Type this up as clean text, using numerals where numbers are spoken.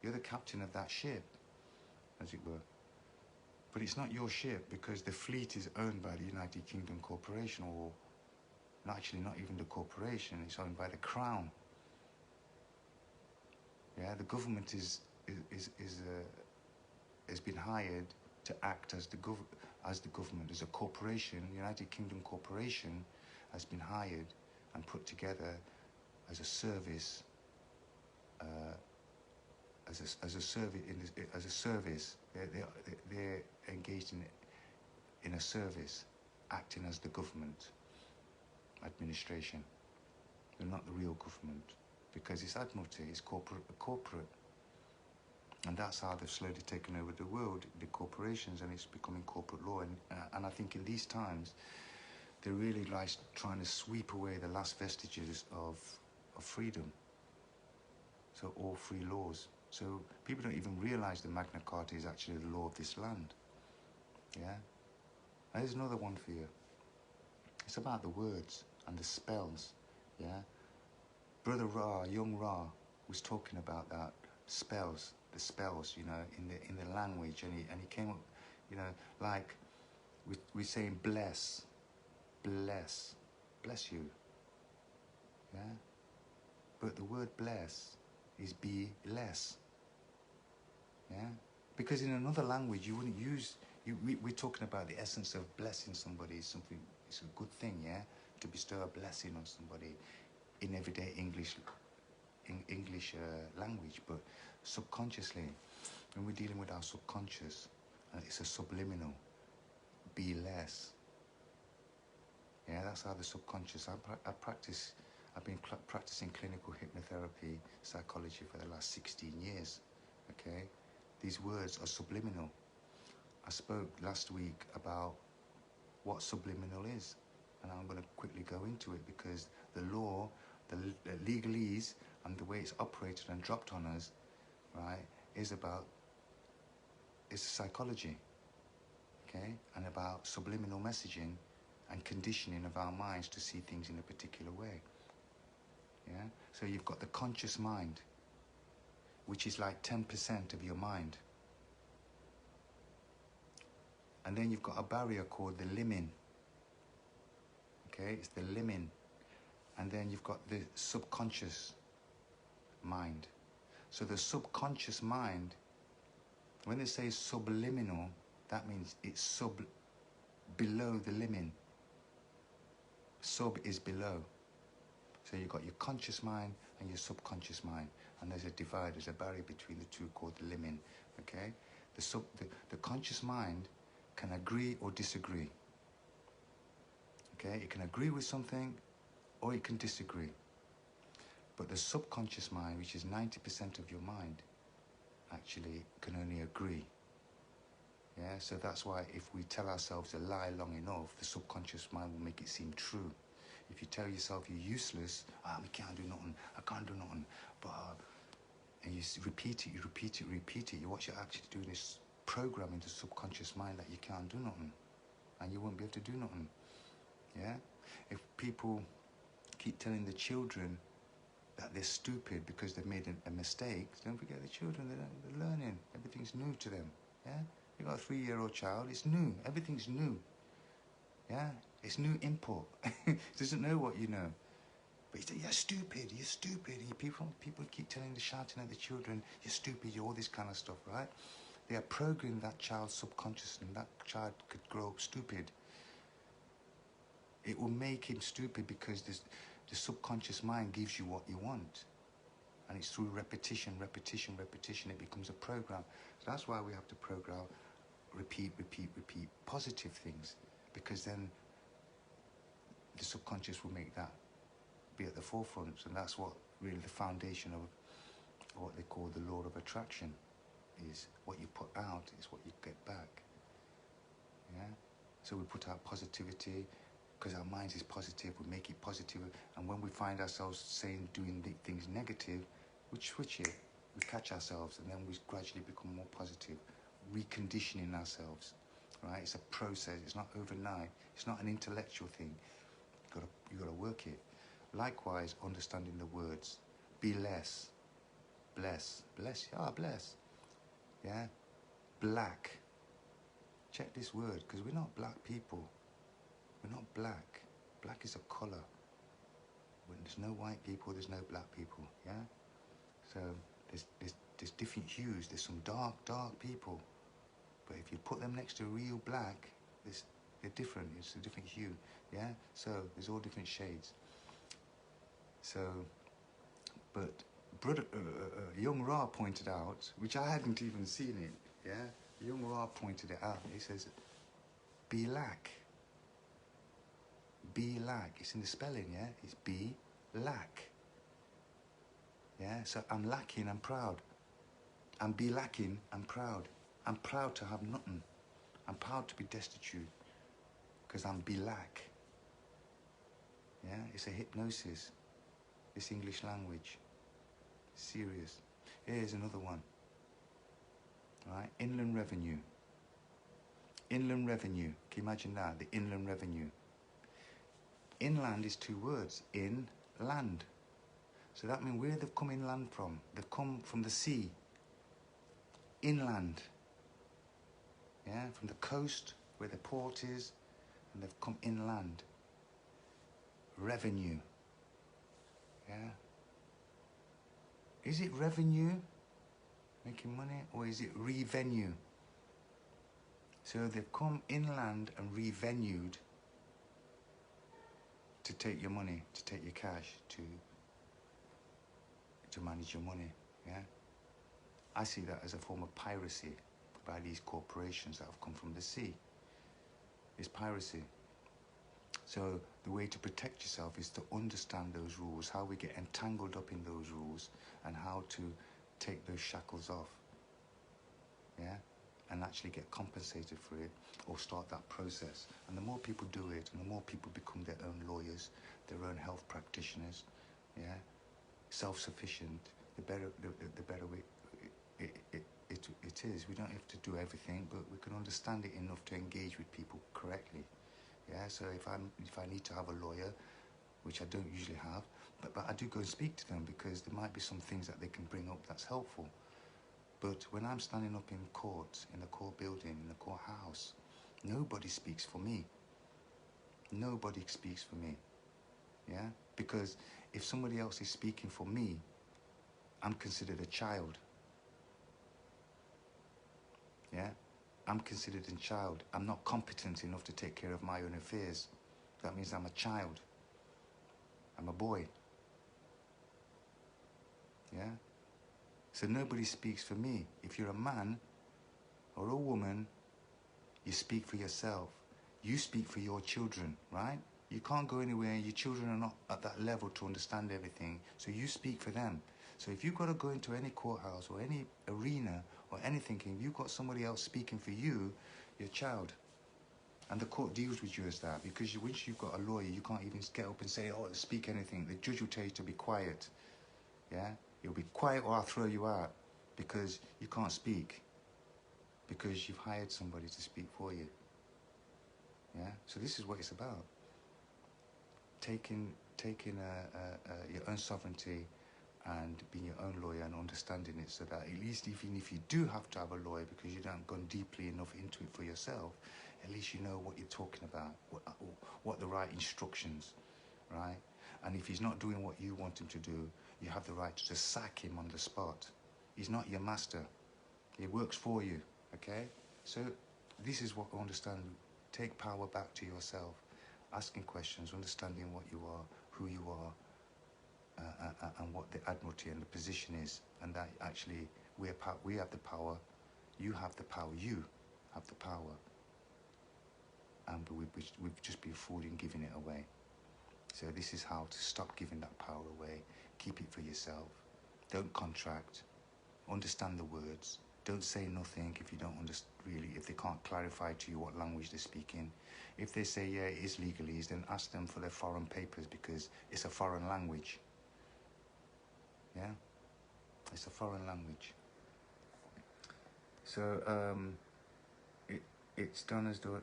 You're the captain of that ship, as it were. But it's not your ship, because the fleet is owned by the United Kingdom Corporation, or actually not even the corporation, it's owned by the Crown. Yeah, the government has been hired to act as the government. As a corporation, United Kingdom Corporation has been hired and put together as a service, as a service. They're engaged in a service, acting as the government administration. They're not the real government, because it's Admiralty, it's corporate. And that's how they've slowly taken over the world, the corporations, and it's becoming corporate law. And I think in these times, they're really like trying to sweep away the last vestiges of freedom. So all free laws. So people don't even realize the Magna Carta is actually the law of this land. Yeah? And there's another one for you. It's about the words and the spells. Yeah? Brother Ra, young Ra, was talking about that, spells, the spells, you know, in the language, and he came up, you know, like we're saying bless you. Yeah? But the word bless is be less. Yeah? Because in another language you wouldn't use, we're talking about the essence of blessing somebody. It's a good thing, yeah? To bestow a blessing on somebody in everyday English language. But subconsciously, when we're dealing with our subconscious, it's a subliminal, be less. Yeah, that's how the subconscious, I've been practicing clinical hypnotherapy psychology for the last 16 years, okay? These words are subliminal. I spoke last week about what subliminal is, and I'm going to quickly go into it, because the law, the legalese, and the way it's operated and dropped on us, right, is psychology, okay? And about subliminal messaging and conditioning of our minds to see things in a particular way. Yeah? So you've got the conscious mind, which is like 10% of your mind. And then you've got a barrier called the limin. Okay, it's the limin. And then you've got the subconscious mind. So the subconscious mind, when they say subliminal, that means it's below the limin. Sub is below. So you've got your conscious mind and your subconscious mind, and there's a divide, there's a barrier between the two called the limin. Okay, the conscious mind can agree or disagree. Okay, it can agree with something, or it can disagree. But the subconscious mind, which is 90% of your mind, actually can only agree. Yeah, so that's why if we tell ourselves a lie long enough, the subconscious mind will make it seem true. If you tell yourself you're useless, we can't do nothing, I can't do nothing, but and you repeat it, what you're actually doing is programming the subconscious mind that you can't do nothing, and you won't be able to do nothing. Yeah? If people keep telling the children that they're stupid because they've made a mistake, don't forget the children, they're learning, everything's new to them. Yeah? You've got a 3-year-old child, it's new, everything's new. Yeah? It's new input. It doesn't know what you know. But you say, you're stupid. And people keep shouting at the children, you're stupid, you're all this kind of stuff, right? They are programming that child's subconscious, and that child could grow up stupid. It will make him stupid because the subconscious mind gives you what you want. And it's through repetition, it becomes a program. So that's why we have to program, repeat positive things, because then the subconscious will make that be at the forefront, and that's what really the foundation of what they call the law of attraction is. What you put out is what you get back. Yeah? So we put out positivity, because our mind is positive, we make it positive, and when we find ourselves doing things negative, we switch it, we catch ourselves, and then we gradually become more positive, reconditioning ourselves, right? It's a process, it's not overnight, it's not an intellectual thing, you got to work it. Likewise, understanding the words, be less, Bless. Bless. Ah, bless. Yeah. Black. Check this word, because we're not black people. We're not black. Black is a colour. When there's no white people, there's no black people. Yeah. So there's different hues. There's some dark people. But if you put them next to real black, they're different. It's a different hue. Yeah. So there's all different shades. So, but brother, young Ra pointed out, which I hadn't even seen it. Yeah. Young Ra pointed it out. He says, "Be lack. Be lack." It's in the spelling. Yeah. It's be lack. Yeah. So I'm lacking. I'm proud. I'm be lacking. I'm proud. I'm proud to have nothing. I'm proud to be destitute. Because I'm be lack. Yeah. It's a hypnosis. This English language. Serious. Here's another one. Right? Inland revenue. Inland revenue. Can you imagine that? The inland revenue. Inland is two words. In, land. So that means where they've come inland from. They've come from the sea. Inland. Yeah, from the coast where the port is, and they've come inland. Revenue. Yeah. Is it revenue, making money, or is it revenue? So they've come inland and revenued to take your money, to take your cash, to manage your money. Yeah. I see that as a form of piracy by these corporations that have come from the sea. It's piracy. So the way to protect yourself is to understand those rules, how we get entangled up in those rules, and how to take those shackles off. Yeah? And actually get compensated for it, or start that process. And the more people do it, and the more people become their own lawyers, their own health practitioners, yeah, self-sufficient, the better it is. We don't have to do everything, but we can understand it enough to engage with people correctly. Yeah, so if I need to have a lawyer, which I don't usually have, but I do go and speak to them because there might be some things that they can bring up that's helpful. But when I'm standing up in court, in the court building, in the courthouse, nobody speaks for me. Nobody speaks for me. Yeah? Because if somebody else is speaking for me, I'm considered a child. Yeah? I'm considered a child. I'm not competent enough to take care of my own affairs. That means I'm a child. I'm a boy. Yeah? So nobody speaks for me. If you're a man or a woman, you speak for yourself. You speak for your children, right? You can't go anywhere. Your children are not at that level to understand everything. So you speak for them. So if you've got to go into any courthouse or any arena or anything, if you've got somebody else speaking for you, you're a child. And the court deals with you as that. Because once you've got a lawyer, you can't even get up and say, oh, speak anything. The judge will tell you to be quiet. Yeah? You'll be quiet or I'll throw you out. Because you can't speak. Because you've hired somebody to speak for you. Yeah? So this is what it's about. Taking your own sovereignty and being your own lawyer and understanding it, so that at least even if you do have to have a lawyer because you don't gone deeply enough into it for yourself, at least you know what you're talking about, what the right instructions, right? And if he's not doing what you want him to do, you have the right to just sack him on the spot. He's not your master. He works for you, okay? So this is what I understand. Take power back to yourself. Asking questions, understanding what you are, who you are, and what the admiralty and the position is, and that actually we have the power, you have the power, you have the power, and we've just been fooled in giving it away. So this is how to stop giving that power away. Keep it for yourself. Don't contract. Understand the words. Don't say nothing if you don't understand really, if they can't clarify to you what language they're speaking. If they say, yeah, it is legalese, then ask them for their foreign papers because it's a foreign language. Yeah? It's a foreign language. So, it's done as though